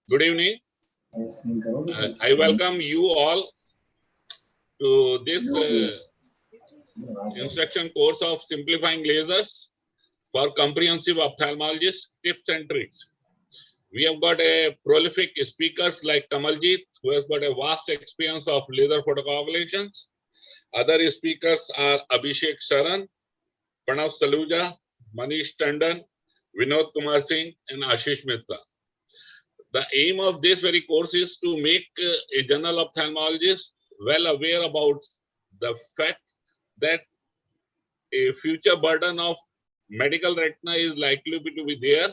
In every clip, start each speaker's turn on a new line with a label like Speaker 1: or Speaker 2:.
Speaker 1: Good evening. I welcome you all to this instruction course of simplifying lasers for comprehensive ophthalmologists, tips and tricks. We have got a prolific speakers like Kamaljeet, who has got a vast experience of laser photocoagulations. Other speakers are Abhishek Sharan, Pranav Saluja, Manish Tandon, Vinod Kumar Singh, and Ashish Mitra. The aim of this very course is to make a general ophthalmologist well aware about the fact that a future burden of medical retina is likely to be there,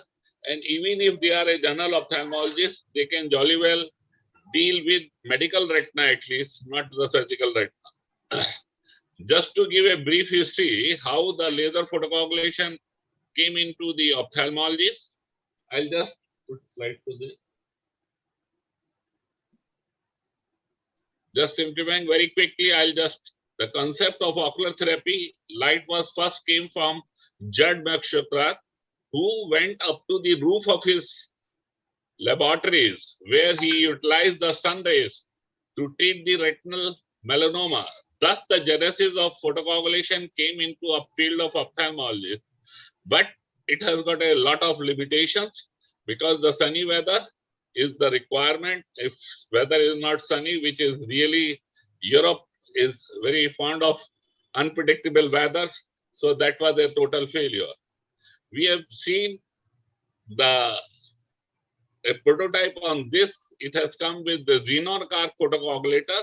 Speaker 1: and even if they are a general ophthalmologist, they can jolly well deal with medical retina at least, not the surgical retina. Just to give a brief history how the laser photocoagulation came into the ophthalmologist, I'll just put slide to this. Just simplifying very quickly, the concept of ocular therapy, light was first came from Judd Max-Shukrat, who went up to the roof of his laboratories where he utilized the sun rays to treat the retinal melanoma. Thus, the genesis of photocoagulation came into a field of ophthalmology. But it has got a lot of limitations because the sunny weather is the requirement. If weather is not sunny, which is really, Europe is very fond of unpredictable weather, so that was a total failure. We have seen a prototype on this. It has come with the Xenon Car photocoagulator,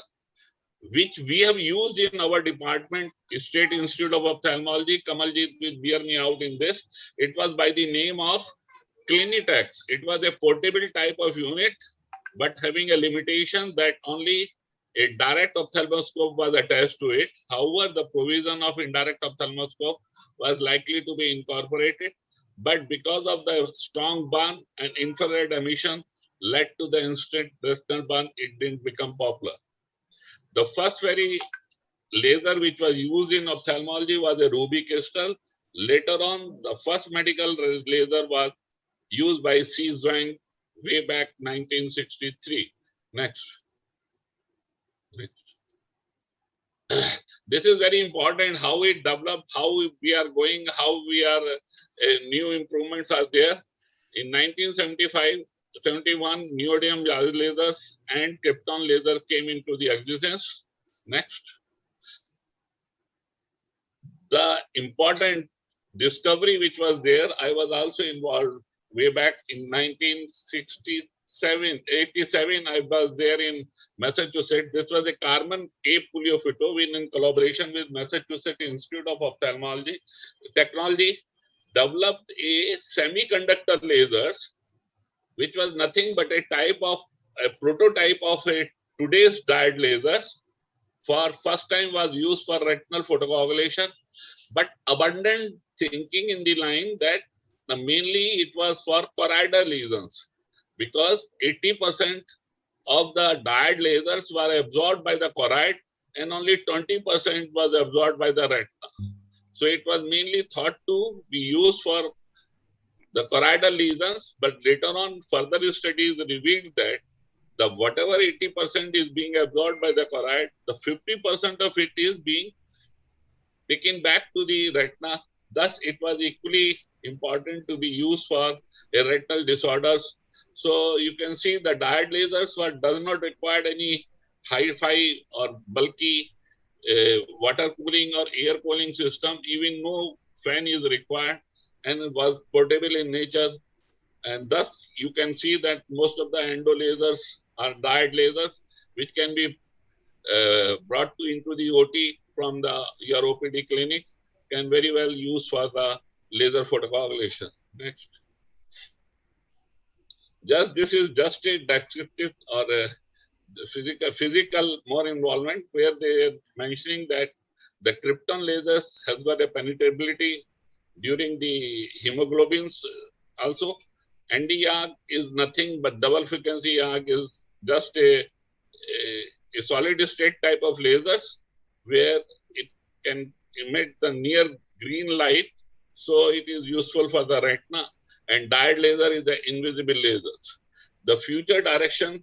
Speaker 1: which we have used in our department, State Institute of Ophthalmology. Kamaljeet will bear me out in this. It was by the name of Clinitex. It was a portable type of unit, but having a limitation that only a direct ophthalmoscope was attached to it. However, the provision of indirect ophthalmoscope was likely to be incorporated, but because of the strong burn and infrared emission led to the instant retinal burn, it didn't become popular. The first very laser which was used in ophthalmology was a ruby crystal. Later on, the first medical laser was used by C. Zhuang way back 1963. Next. This is very important, how it developed, how we are going, how we are, new improvements are there. In 1975-71, neodymium lasers and krypton laser came into the existence. Next. The important discovery which was there, I was also involved way back in 1987, I was there in Massachusetts. This was a Carmen A. Puliofito in collaboration with Massachusetts Institute of Ophthalmology Technology, developed a semiconductor lasers, which was nothing but a prototype of a today's diode lasers. For first time was used for retinal photocoagulation, but abundant thinking in the line that mainly it was for choroidal lesions, because 80% of the diode lasers were absorbed by the choroid and only 20% was absorbed by the retina. So it was mainly thought to be used for the choroidal lesions, but later on further studies revealed that the whatever 80% is being absorbed by the choroid, the 50% of it is being taken back to the retina. Thus, it was equally important to be used for retinal disorders. So you can see the diode lasers does not require any hi-fi or bulky water cooling or air cooling system. Even no fan is required, and it was portable in nature. And thus, you can see that most of the endo lasers are diode lasers, which can be brought into the OT from your OPD clinics, can very well use for the laser photocoagulation. Next. This is just a descriptive or a physical more involvement, where they are mentioning that the krypton lasers has got a penetrability during the hemoglobins also. Nd:YAG is nothing but double frequency YAG is just a solid state type of lasers where it can emit the near green light, so it is useful for the retina. And diode laser is the invisible lasers. the future direction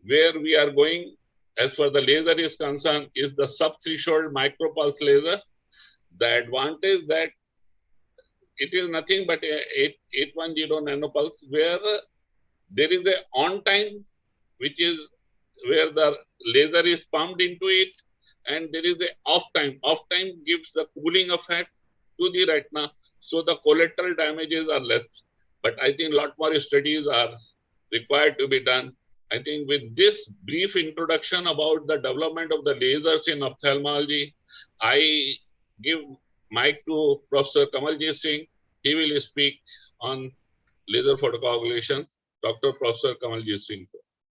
Speaker 1: where we are going as far the laser is concerned is the sub-threshold micropulse laser. The advantage that it is nothing but a 810 nanopulse where there is a on time which is where the laser is pumped into it, and there is a off time. Off time gives the cooling effect to the retina, so the collateral damages are less. But I think a lot more studies are required to be done. I think with this brief introduction about the development of the lasers in ophthalmology, I give mic to Professor Kamaljeet Singh. He will speak on laser photocoagulation. Dr. Professor Kamaljeet Singh.